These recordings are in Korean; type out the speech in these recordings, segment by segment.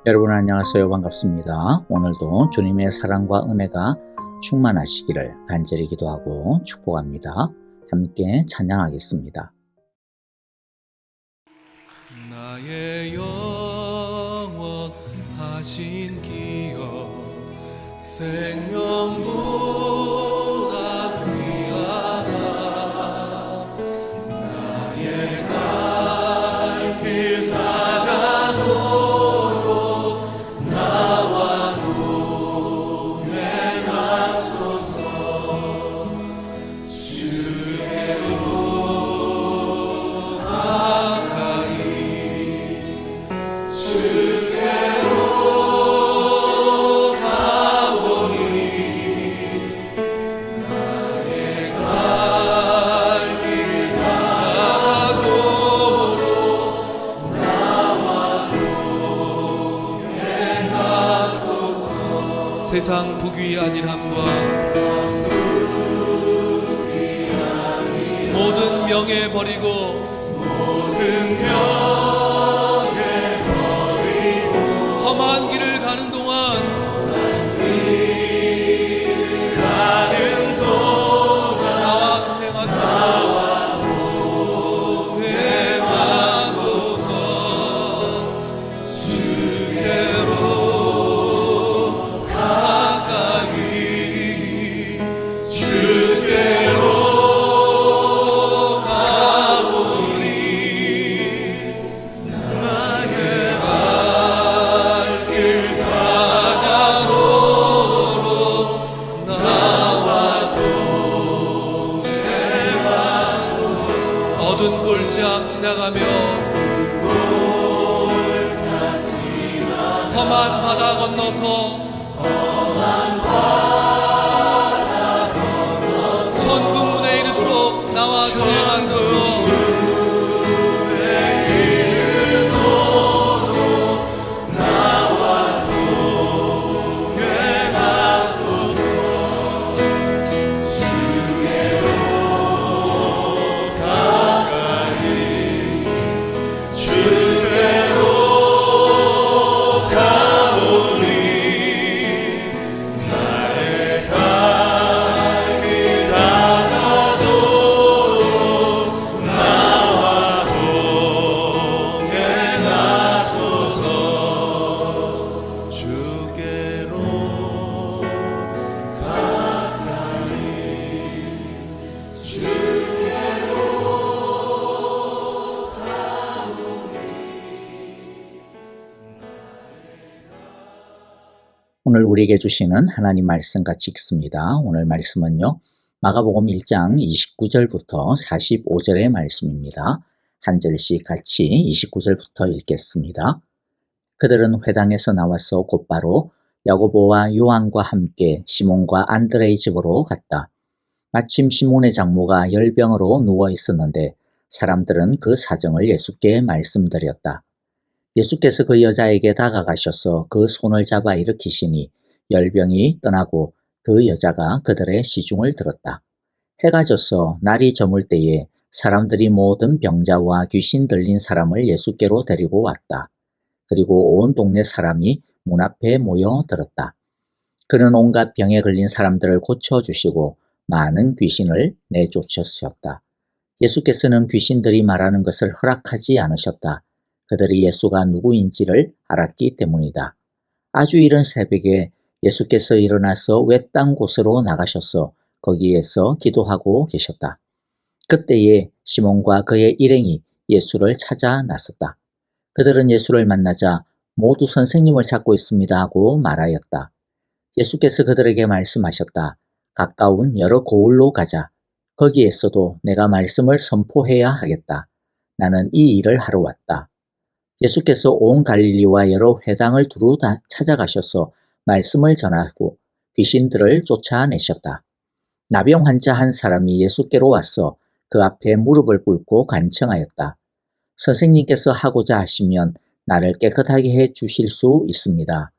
여러분 안녕하세요. 반갑습니다. 오늘도 주님의 사랑과 은혜가 충만하시기를 간절히 기도하고 축복합니다. 함께 찬양하겠습니다. 나의 영원하신 기업 생명보다 귀하다. 나의 갈 길 다가도록 나와 동행하소서. 주께로 가까이 주께로 가오니 나의 갈 길 다가도록 나와 동행하소서. 세상 부귀 아니함과 모든 명예 버리고 험한 길을 가는 동안 나와 동행하소서. 주께로 가까이 주께로 가오니 나의 갈 길 다가도록 나와 동행하소서. 어두운 골짜 지나가며 험한 바다 건너서 천국문에 이르도록 나와 동행하소서. 오늘 우리에게 주시는 하나님 말씀 같이 읽습니다. 오늘 말씀은요, 마가복음 1장 29절부터 45절의 말씀입니다. 한 절씩 같이 29절부터 읽겠습니다. 그들은 회당에서 나와서 곧바로 야고보와 요한과 함께 시몬과 안드레의 집으로 갔다. 마침 시몬의 장모가 열병으로 누워 있었는데 사람들은 그 사정을 예수께 말씀드렸다. 예수께서 그 여자에게 다가가셔서 그 손을 잡아 일으키시니 열병이 떠나고 그 여자가 그들의 시중을 들었다. 해가 져서 날이 저물 때에 사람들이 모든 병자와 귀신 들린 사람을 예수께로 데리고 왔다. 그리고 온 동네 사람이 문 앞에 모여들었다. 그는 온갖 병에 걸린 사람들을 고쳐주시고 많은 귀신을 내쫓으셨다. 예수께서는 귀신들이 말하는 것을 허락하지 않으셨다. 그들이 예수가 누구인지를 알았기 때문이다. 아주 이른 새벽에 예수께서 일어나서 외딴 곳으로 나가셔서 거기에서 기도하고 계셨다. 그때에 시몬과 그의 일행이 예수를 찾아 나섰다. 그들은 예수를 만나자 모두 선생님을 찾고 있습니다 하고 말하였다. 예수께서 그들에게 말씀하셨다. 가까운 여러 고을로 가자. 거기에서도 내가 말씀을 선포해야 하겠다. 나는 이 일을 하러 왔다. 예수께서 온 갈릴리와 여러 회당을 두루 찾아가셔서 말씀을 전하고 귀신들을 쫓아내셨다. 나병 환자 한 사람이 예수께로 와서 그 앞에 무릎을 꿇고 간청하였다. 선생님께서 하고자 하시면 나를 깨끗하게 해 주실 수 있습니다.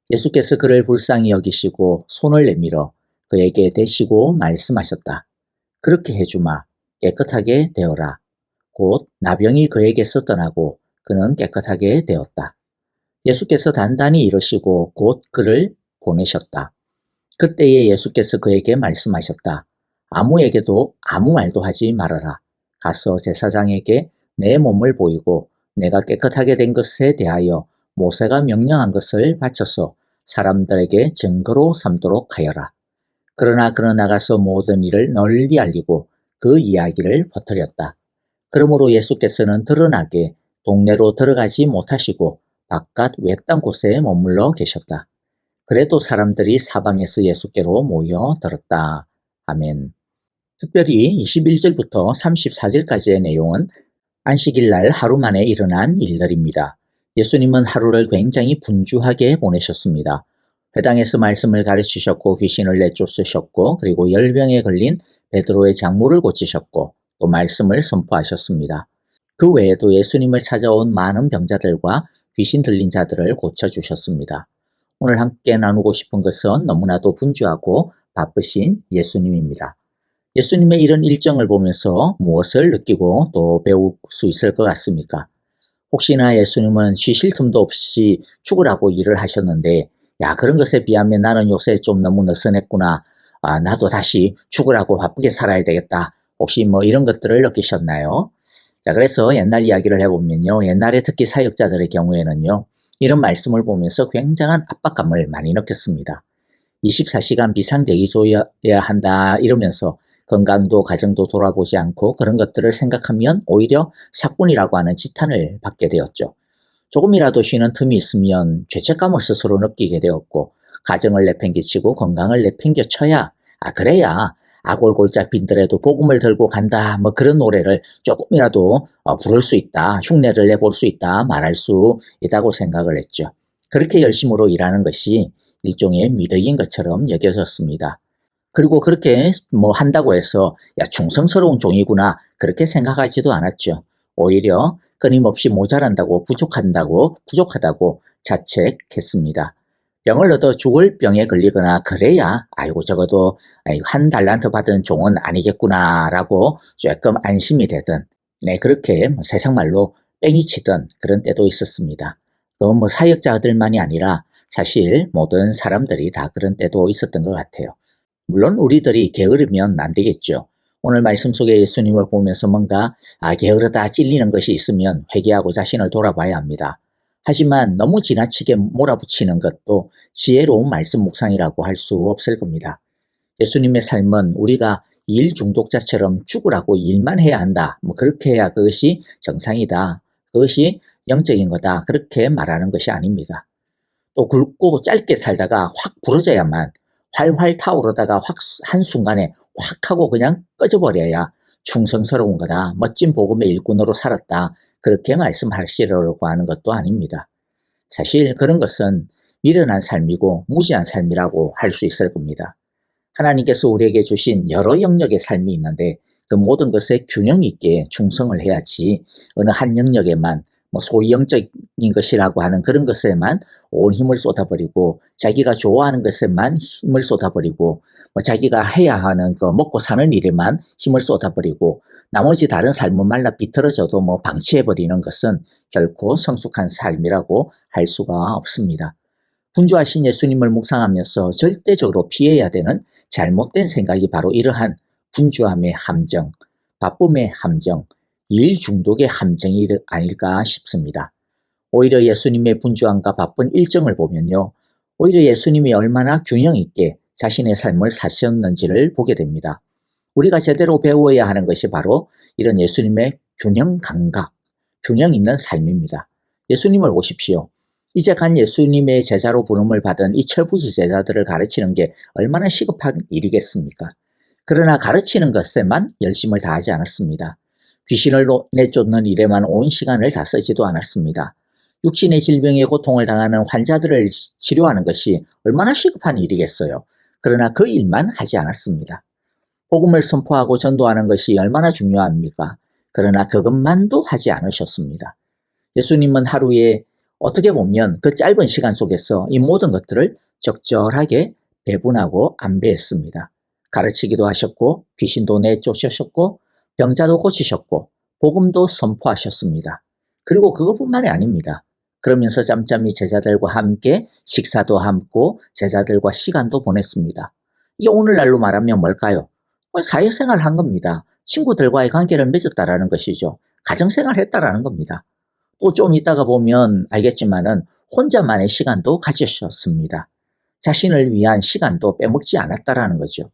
예수께서 그를 불쌍히 여기시고 손을 내밀어 그에게 대시고 말씀하셨다. 그렇게 해주마. 깨끗하게 되어라. 곧 나병이 그에게서 떠나고 그는 깨끗하게 되었다. 예수께서 단단히 이르시고 곧 그를 보내셨다. 그때에 예수께서 그에게 말씀하셨다. 아무에게도 아무 말도 하지 말아라. 가서 제사장에게 내 몸을 보이고 내가 깨끗하게 된 것에 대하여 모세가 명령한 것을 바쳐서 사람들에게 증거로 삼도록 하여라. 그러나 그는 나가서 모든 일을 널리 알리고 그 이야기를 퍼뜨렸다. 그러므로 예수께서는 드러나게 동네로 들어가지 못하시고 바깥 외딴 곳에 머물러 계셨다. 그래도 사람들이 사방에서 예수께로 모여들었다. 아멘. 특별히 21절부터 34절까지의 내용은 안식일 날 하루 만에 일어난 일들입니다. 예수님은 하루를 굉장히 분주하게 보내셨습니다. 회당에서 말씀을 가르치셨고 귀신을 내쫓으셨고 그리고 열병에 걸린 베드로의 장모를 고치셨고 또 말씀을 선포하셨습니다. 그 외에도 예수님을 찾아온 많은 병자들과 귀신 들린 자들을 고쳐주셨습니다. 오늘 함께 나누고 싶은 것은 너무나도 분주하고 바쁘신 예수님입니다. 예수님의 이런 일정을 보면서 무엇을 느끼고 또 배울 수 있을 것 같습니까? 혹시나 예수님은 쉬실 틈도 없이 죽으라고 일을 하셨는데 야, 그런 것에 비하면 나는 요새 좀 너무 느슨했구나. 나도 다시 죽으라고 바쁘게 살아야 되겠다. 혹시 뭐 이런 것들을 느끼셨나요? 자, 그래서 옛날 이야기를 해보면요. 옛날에 특히 사역자들의 경우에는요. 이런 말씀을 보면서 굉장한 압박감을 많이 느꼈습니다. 24시간 비상대기조여야 한다 이러면서 건강도 가정도 돌아보지 않고 그런 것들을 생각하면 오히려 사꾼이라고 하는 지탄을 받게 되었죠. 조금이라도 쉬는 틈이 있으면 죄책감을 스스로 느끼게 되었고 가정을 내팽개치고 건강을 내팽개쳐야 그래야 아골골짝 빈들에도 복음을 들고 간다 뭐 그런 노래를 조금이라도 부를 수 있다 흉내를 내볼 수 있다 말할 수 있다고 생각을 했죠. 그렇게 열심으로 일하는 것이 일종의 미덕인 것처럼 여겨졌습니다. 그리고 그렇게 뭐 한다고 해서 야 충성스러운 종이구나 그렇게 생각하지도 않았죠. 오히려 끊임없이 모자란다고 부족하다고 자책했습니다. 병을 얻어 죽을 병에 걸리거나 그래야 아이고 적어도 한 달란트 받은 종은 아니겠구나라고 조금 안심이 되든 그렇게 세상 말로 뺑이 치던 그런 때도 있었습니다. 그건 뭐 사역자들만이 아니라 사실 모든 사람들이 다 그런 때도 있었던 것 같아요. 물론 우리들이 게으르면 안 되겠죠. 오늘 말씀 속에 예수님을 보면서 뭔가 게으르다 찔리는 것이 있으면 회개하고 자신을 돌아봐야 합니다. 하지만 너무 지나치게 몰아붙이는 것도 지혜로운 말씀 묵상이라고 할 수 없을 겁니다. 예수님의 삶은 우리가 일 중독자처럼 죽으라고 일만 해야 한다. 뭐 그렇게 해야 그것이 정상이다. 그것이 영적인 거다. 그렇게 말하는 것이 아닙니다. 또 굵고 짧게 살다가 확 부러져야만 활활 타오르다가 확 한순간에 확 하고 그냥 꺼져버려야 충성스러운 거다. 멋진 복음의 일꾼으로 살았다. 그렇게 말씀하시려고 하는 것도 아닙니다. 사실 그런 것은 미련한 삶이고 무지한 삶이라고 할 수 있을 겁니다. 하나님께서 우리에게 주신 여러 영역의 삶이 있는데 그 모든 것에 균형 있게 충성을 해야지 어느 한 영역에만 소위 영적인 것이라고 하는 그런 것에만 온 힘을 쏟아버리고 자기가 좋아하는 것에만 힘을 쏟아버리고 자기가 해야 하는 그 먹고 사는 일에만 힘을 쏟아버리고 나머지 다른 삶은 말라 비틀어져도 방치해버리는 것은 결코 성숙한 삶이라고 할 수가 없습니다. 분주하신 예수님을 묵상하면서 절대적으로 피해야 되는 잘못된 생각이 바로 이러한 분주함의 함정, 바쁨의 함정, 일 중독의 함정이 아닐까 싶습니다. 오히려 예수님의 분주함과 바쁜 일정을 보면요. 오히려 예수님이 얼마나 균형 있게 자신의 삶을 사셨는지를 보게 됩니다. 우리가 제대로 배워야 하는 것이 바로 이런 예수님의 균형 감각, 균형 있는 삶입니다. 예수님을 보십시오. 이제 간 예수님의 제자로 부름을 받은 이 철부지 제자들을 가르치는 게 얼마나 시급한 일이겠습니까? 그러나 가르치는 것에만 열심을 다하지 않았습니다. 귀신을 내쫓는 일에만 온 시간을 다 쓰지도 않았습니다. 육신의 질병에 고통을 당하는 환자들을 치료하는 것이 얼마나 시급한 일이겠어요. 그러나 그 일만 하지 않았습니다. 복음을 선포하고 전도하는 것이 얼마나 중요합니까? 그러나 그것만도 하지 않으셨습니다. 예수님은 하루에 어떻게 보면 그 짧은 시간 속에서 이 모든 것들을 적절하게 배분하고 안배했습니다. 가르치기도 하셨고 귀신도 내쫓으셨고 병자도 고치셨고 복음도 선포하셨습니다. 그리고 그것뿐만이 아닙니다. 그러면서 짬짬이 제자들과 함께 식사도 하고 제자들과 시간도 보냈습니다. 이게 오늘날로 말하면 뭘까요? 사회생활을 한 겁니다. 친구들과의 관계를 맺었다라는 것이죠. 가정생활을 했다라는 겁니다. 또 좀 이따가 보면 알겠지만은 혼자만의 시간도 가지셨습니다. 자신을 위한 시간도 빼먹지 않았다라는 거죠.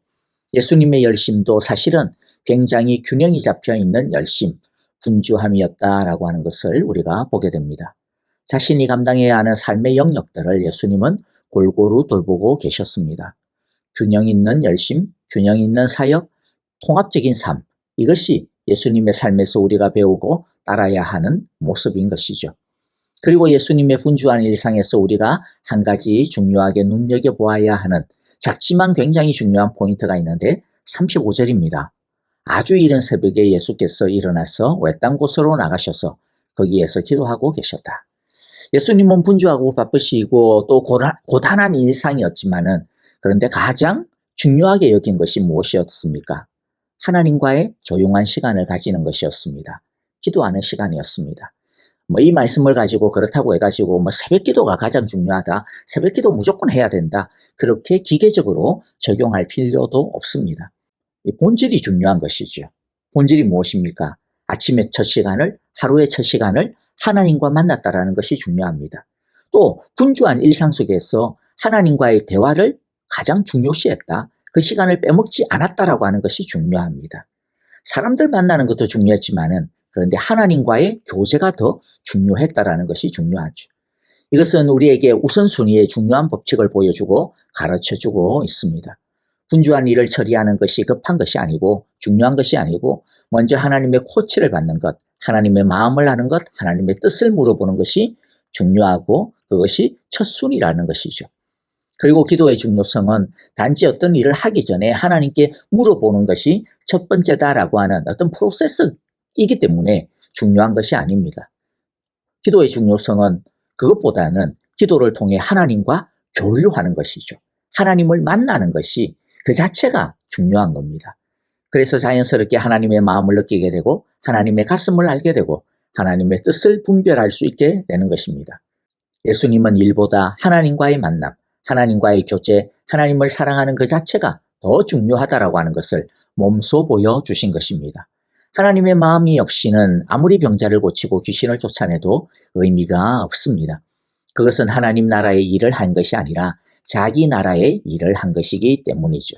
예수님의 열심도 사실은 굉장히 균형이 잡혀 있는 열심, 분주함이었다라고 하는 것을 우리가 보게 됩니다. 자신이 감당해야 하는 삶의 영역들을 예수님은 골고루 돌보고 계셨습니다. 균형 있는 열심, 균형 있는 사역, 통합적인 삶, 이것이 예수님의 삶에서 우리가 배우고 따라야 하는 모습인 것이죠. 그리고 예수님의 분주한 일상에서 우리가 한 가지 중요하게 눈여겨보아야 하는 작지만 굉장히 중요한 포인트가 있는데 35절입니다. 아주 이른 새벽에 예수께서 일어나서 외딴 곳으로 나가셔서 거기에서 기도하고 계셨다. 예수님은 분주하고 바쁘시고 또 고단한 일상이었지만은 그런데 가장 중요하게 여긴 것이 무엇이었습니까? 하나님과의 조용한 시간을 가지는 것이었습니다. 기도하는 시간이었습니다. 이 말씀을 가지고 그렇다고 해가지고 새벽 기도가 가장 중요하다. 새벽 기도 무조건 해야 된다. 그렇게 기계적으로 적용할 필요도 없습니다. 본질이 중요한 것이죠. 본질이 무엇입니까? 아침의 첫 시간을, 하루의 첫 시간을 하나님과 만났다라는 것이 중요합니다. 또 분주한 일상 속에서 하나님과의 대화를 가장 중요시했다. 그 시간을 빼먹지 않았다라고 하는 것이 중요합니다. 사람들 만나는 것도 중요했지만은 그런데 하나님과의 교제가 더 중요했다라는 것이 중요하죠. 이것은 우리에게 우선순위의 중요한 법칙을 보여주고 가르쳐주고 있습니다. 분주한 일을 처리하는 것이 급한 것이 아니고 중요한 것이 아니고 먼저 하나님의 코치를 받는 것, 하나님의 마음을 아는 것, 하나님의 뜻을 물어보는 것이 중요하고 그것이 첫 순위라는 것이죠. 그리고 기도의 중요성은 단지 어떤 일을 하기 전에 하나님께 물어보는 것이 첫 번째다라고 하는 어떤 프로세스이기 때문에 중요한 것이 아닙니다. 기도의 중요성은 그것보다는 기도를 통해 하나님과 교류하는 것이죠. 하나님을 만나는 것이 그 자체가 중요한 겁니다. 그래서 자연스럽게 하나님의 마음을 느끼게 되고 하나님의 가슴을 알게 되고 하나님의 뜻을 분별할 수 있게 되는 것입니다. 예수님은 일보다 하나님과의 만남, 하나님과의 교제, 하나님을 사랑하는 그 자체가 더 중요하다라고 하는 것을 몸소 보여주신 것입니다. 하나님의 마음이 없이는 아무리 병자를 고치고 귀신을 쫓아내도 의미가 없습니다. 그것은 하나님 나라의 일을 한 것이 아니라 자기 나라의 일을 한 것이기 때문이죠.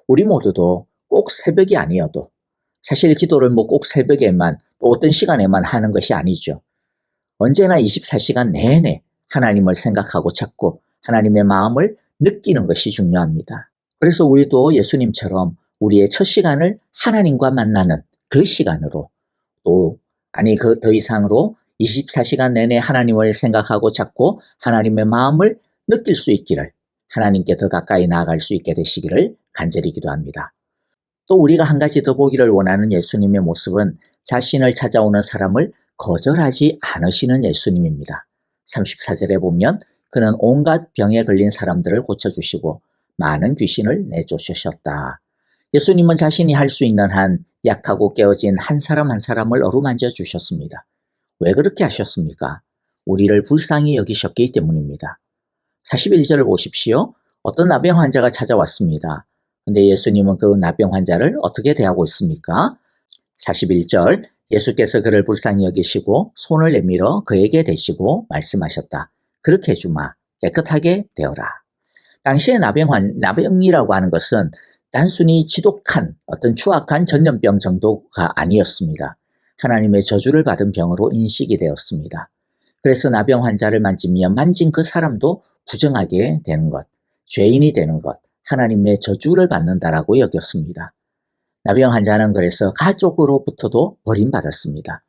우리 모두도 꼭 새벽이 아니어도 사실 기도를 꼭 새벽에만 또 어떤 시간에만 하는 것이 아니죠. 언제나 24시간 내내 하나님을 생각하고 찾고 하나님의 마음을 느끼는 것이 중요합니다. 그래서 우리도 예수님처럼 우리의 첫 시간을 하나님과 만나는 그 시간으로 또 더 이상으로 24시간 내내 하나님을 생각하고 찾고 하나님의 마음을 느낄 수 있기를 하나님께 더 가까이 나아갈 수 있게 되시기를 간절히 기도합니다. 또 우리가 한 가지 더 보기를 원하는 예수님의 모습은 자신을 찾아오는 사람을 거절하지 않으시는 예수님입니다. 34절에 보면 그는 온갖 병에 걸린 사람들을 고쳐주시고 많은 귀신을 내쫓으셨다. 예수님은 자신이 할 수 있는 한 약하고 깨어진 한 사람 한 사람을 어루만져 주셨습니다. 왜 그렇게 하셨습니까? 우리를 불쌍히 여기셨기 때문입니다. 41절을 보십시오. 어떤 나병 환자가 찾아왔습니다. 근데 예수님은 그 나병 환자를 어떻게 대하고 있습니까? 41절 예수께서 그를 불쌍히 여기시고 손을 내밀어 그에게 대시고 말씀하셨다. 그렇게 해주마. 깨끗하게 되어라. 당시의 나병이라고 하는 것은 단순히 지독한 어떤 추악한 전염병 정도가 아니었습니다. 하나님의 저주를 받은 병으로 인식이 되었습니다. 그래서 나병 환자를 만지면 만진 그 사람도 부정하게 되는 것, 죄인이 되는 것, 하나님의 저주를 받는다라고 여겼습니다. 나병 환자는 그래서 가족으로부터도 버림받았습니다.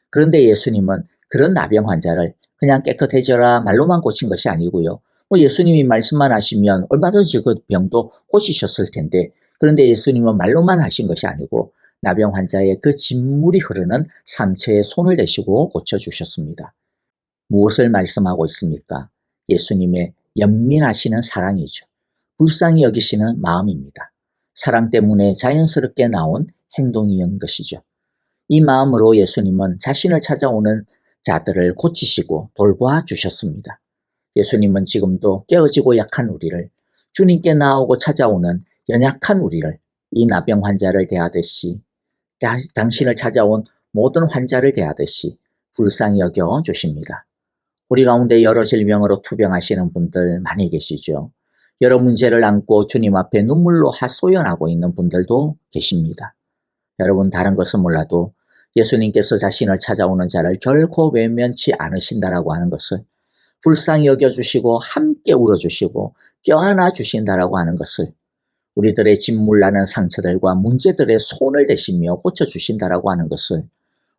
그런데 예수님은 그런 나병 환자를 그냥 깨끗해져라 말로만 고친 것이 아니고요. 예수님이 말씀만 하시면 얼마든지 그 병도 고치셨을 텐데 그런데 예수님은 말로만 하신 것이 아니고 나병 환자의 그 진물이 흐르는 상처에 손을 대시고 고쳐주셨습니다. 무엇을 말씀하고 있습니까? 예수님의 연민하시는 사랑이죠. 불쌍히 여기시는 마음입니다. 사랑 때문에 자연스럽게 나온 행동이었던 것이죠. 이 마음으로 예수님은 자신을 찾아오는 자들을 고치시고 돌보아 주셨습니다. 예수님은 지금도 깨어지고 약한 우리를, 주님께 나오고 찾아오는 연약한 우리를, 이 나병 환자를 대하듯이, 당신을 찾아온 모든 환자를 대하듯이 불쌍히 여겨 주십니다. 우리 가운데 여러 질병으로 투병하시는 분들 많이 계시죠. 여러 문제를 안고 주님 앞에 눈물로 하소연하고 있는 분들도 계십니다. 여러분, 다른 것은 몰라도 예수님께서 자신을 찾아오는 자를 결코 외면치 않으신다라고 하는 것을, 불쌍히 여겨주시고 함께 울어주시고 껴안아 주신다라고 하는 것을, 우리들의 짓물나는 상처들과 문제들의 손을 대시며 고쳐주신다라고 하는 것을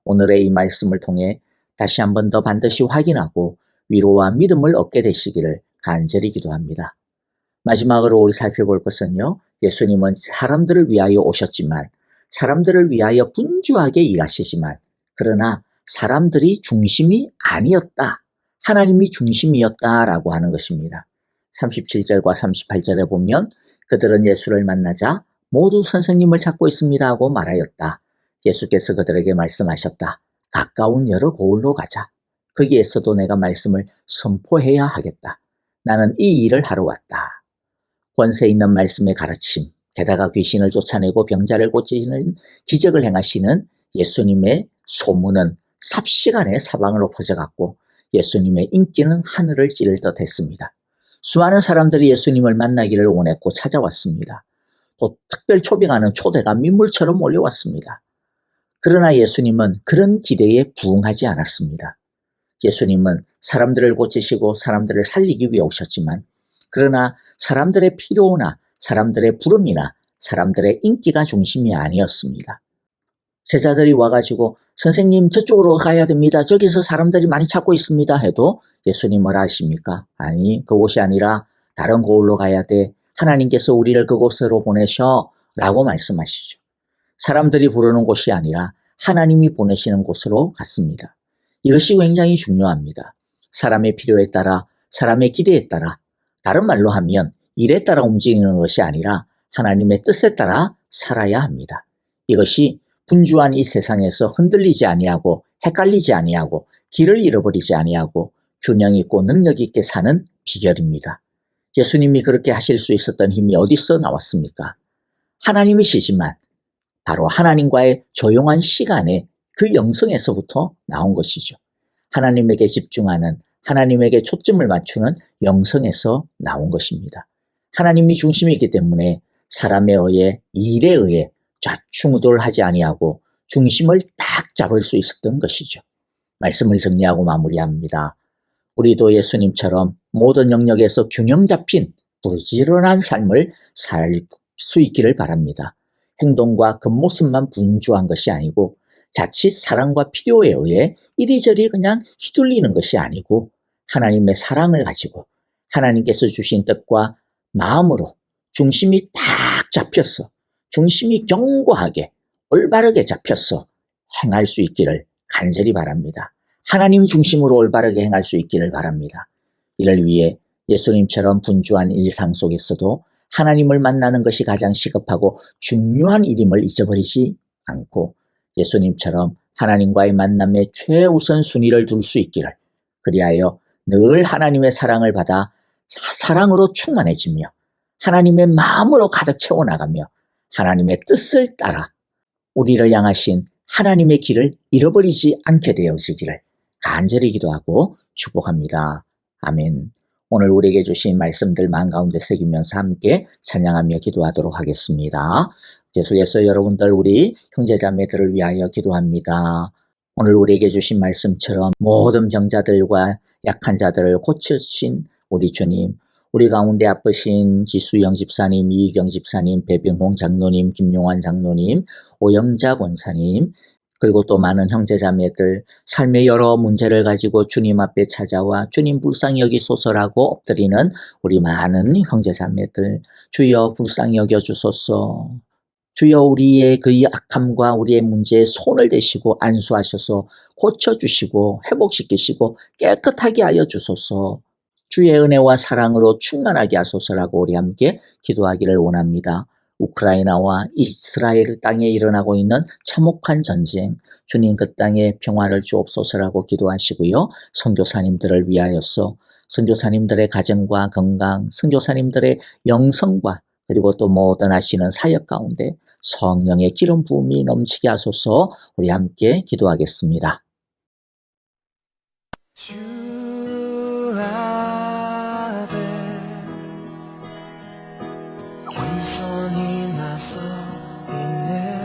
오늘의 이 말씀을 통해 다시 한 번 더 반드시 확인하고 위로와 믿음을 얻게 되시기를 간절히 기도합니다. 마지막으로 우리 살펴볼 것은요, 예수님은 사람들을 위하여 오셨지만, 사람들을 위하여 분주하게 일하시지만, 그러나 사람들이 중심이 아니었다, 하나님이 중심이었다라고 하는 것입니다. 37절과 38절에 보면 그들은 예수를 만나자 모두 선생님을 찾고 있습니다 하고 말하였다. 예수께서 그들에게 말씀하셨다. 가까운 여러 고을로 가자. 거기에서도 내가 말씀을 선포해야 하겠다. 나는 이 일을 하러 왔다. 권세 있는 말씀의 가르침, 게다가 귀신을 쫓아내고 병자를 고치는 기적을 행하시는 예수님의 소문은 삽시간에 사방으로 퍼져갔고 예수님의 인기는 하늘을 찌를 듯 했습니다. 수많은 사람들이 예수님을 만나기를 원했고 찾아왔습니다. 또 특별 초빙하는 초대가 민물처럼 몰려왔습니다. 그러나 예수님은 그런 기대에 부응하지 않았습니다. 예수님은 사람들을 고치시고 사람들을 살리기 위해 오셨지만, 그러나 사람들의 필요나 사람들의 부름이나 사람들의 인기가 중심이 아니었습니다. 제자들이 와가지고 선생님 저쪽으로 가야 됩니다. 저기서 사람들이 많이 찾고 있습니다 해도 예수님 뭐라 하십니까? 아니, 그곳이 아니라 다른 고을로 가야 돼. 하나님께서 우리를 그곳으로 보내셔 라고 말씀하시죠. 사람들이 부르는 곳이 아니라 하나님이 보내시는 곳으로 갔습니다. 이것이 굉장히 중요합니다. 사람의 필요에 따라, 사람의 기대에 따라, 다른 말로 하면 일에 따라 움직이는 것이 아니라 하나님의 뜻에 따라 살아야 합니다. 이것이 분주한 이 세상에서 흔들리지 아니하고 헷갈리지 아니하고 길을 잃어버리지 아니하고 균형 있고 능력 있게 사는 비결입니다. 예수님이 그렇게 하실 수 있었던 힘이 어디서 나왔습니까? 하나님이시지만 바로 하나님과의 조용한 시간에 그 영성에서부터 나온 것이죠. 하나님에게 집중하는, 하나님에게 초점을 맞추는 영성에서 나온 것입니다. 하나님이 중심이기 때문에 사람에 의해, 일에 의해 좌충우돌하지 아니하고 중심을 딱 잡을 수 있었던 것이죠. 말씀을 정리하고 마무리합니다. 우리도 예수님처럼 모든 영역에서 균형 잡힌 부지런한 삶을 살 수 있기를 바랍니다. 행동과 겉모습만 분주한 것이 아니고 자칫 사랑과 필요에 의해 이리저리 그냥 휘둘리는 것이 아니고 하나님의 사랑을 가지고 하나님께서 주신 뜻과 마음으로 중심이 딱 잡혀서, 중심이 견고하게 올바르게 잡혀서 행할 수 있기를 간절히 바랍니다. 하나님 중심으로 올바르게 행할 수 있기를 바랍니다. 이를 위해 예수님처럼 분주한 일상 속에서도 하나님을 만나는 것이 가장 시급하고 중요한 일임을 잊어버리지 않고 예수님처럼 하나님과의 만남에 최우선 순위를 둘 수 있기를, 그리하여 늘 하나님의 사랑을 받아 사랑으로 충만해지며 하나님의 마음으로 가득 채워나가며 하나님의 뜻을 따라 우리를 향하신 하나님의 길을 잃어버리지 않게 되어지기를 간절히 기도하고 축복합니다. 아멘. 오늘 우리에게 주신 말씀들 마음 가운데 새기면서 함께 찬양하며 기도하도록 하겠습니다. 계속해서 여러분들, 우리 형제자매들을 위하여 기도합니다. 오늘 우리에게 주신 말씀처럼 모든 병자들과 약한 자들을 고치신 우리 주님, 우리 가운데 아프신 지수영 집사님, 이희경 집사님, 배병홍 장로님, 김용환 장로님, 오영자 권사님, 그리고 또 많은 형제자매들, 삶의 여러 문제를 가지고 주님 앞에 찾아와 주님 불쌍히 여기소서라고 엎드리는 우리 많은 형제자매들, 주여 불쌍히 여겨주소서. 주여 우리의 그 악함과 우리의 문제에 손을 대시고 안수하셔서 고쳐주시고 회복시키시고 깨끗하게 하여 주소서. 주의 은혜와 사랑으로 충만하게 하소서라고 우리 함께 기도하기를 원합니다. 우크라이나와 이스라엘 땅에 일어나고 있는 참혹한 전쟁, 주님 그 땅에 평화를 주옵소서라고 기도하시고요. 선교사님들을 위하여서 선교사님들의 가정과 건강, 선교사님들의 영성과 그리고 또 모든 하시는 사역 가운데 성령의 기름 부음이 넘치게 하소서. 우리 함께 기도하겠습니다. 주 앞에 겸손히 나서 있네.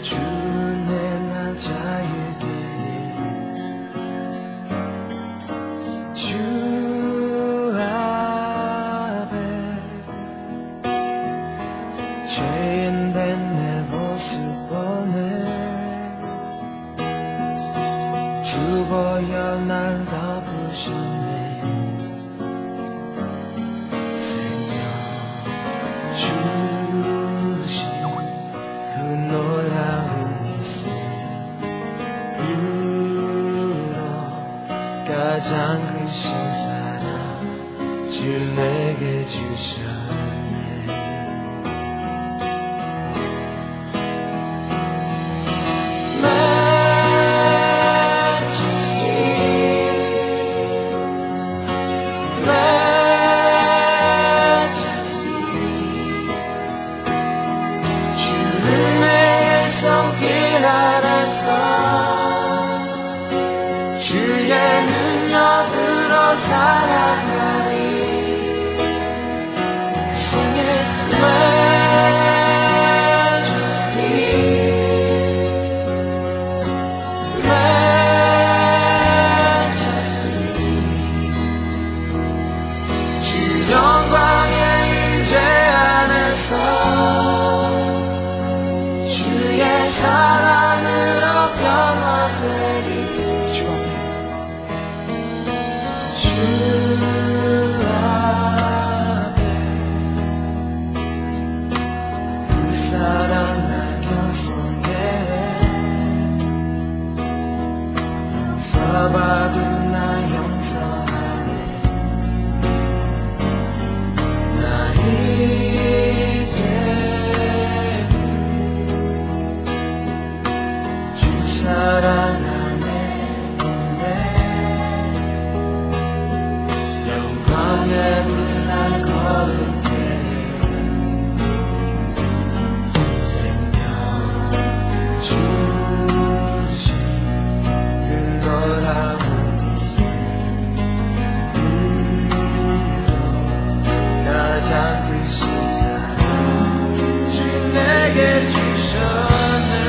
주 내 날 자유게 해. 주 앞에 죄인 된 내 모습 보네. 주보여 날 덮으셨네. 생명 주신 그 놀라운 일생 유로 가장 크신 사랑 주 내게 주셨네. 손길 아래서 주의 능력으로 살아가리. 그 생의 majesty 주 영광의 임재 안에서 주의 사랑으로 변화되리. 주 앞에 그 사랑 날 겸손해. 용서받은 나 용서하네. 나 이제 사랑 안에 있네. 영광의 문 날 걸을게. 생명 주신 그 놀라운 일생 위로 가장 크신 사랑 주 내게 주셨네.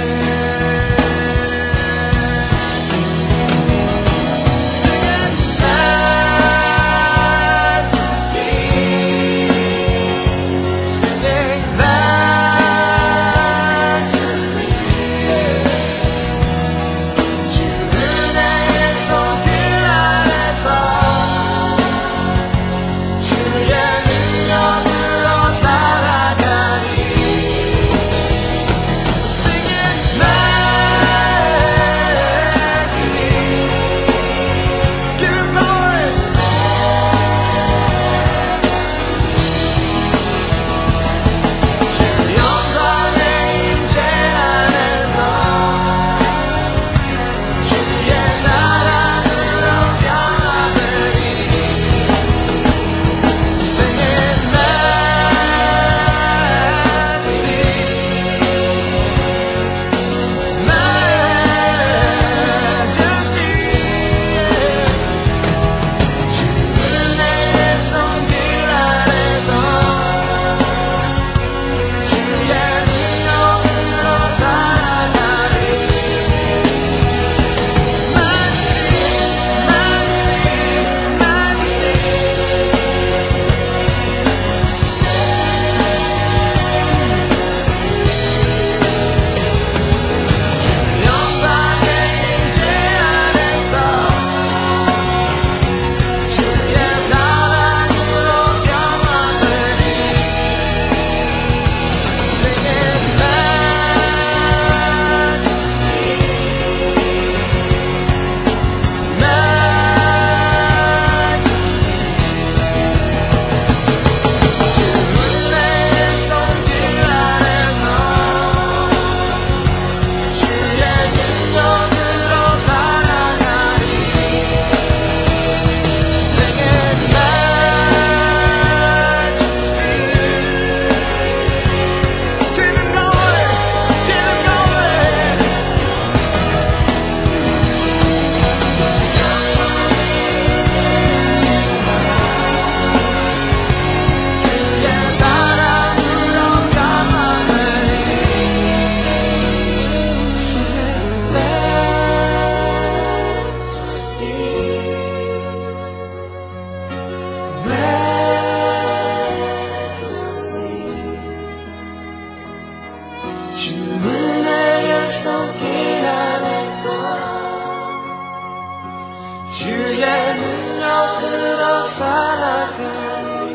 주의 능력으로 살아가리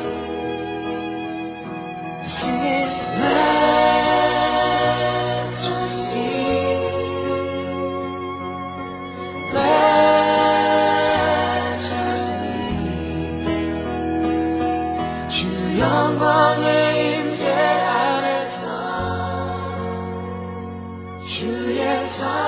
Sing majesty 주 영광의 임재 안에서 주의 사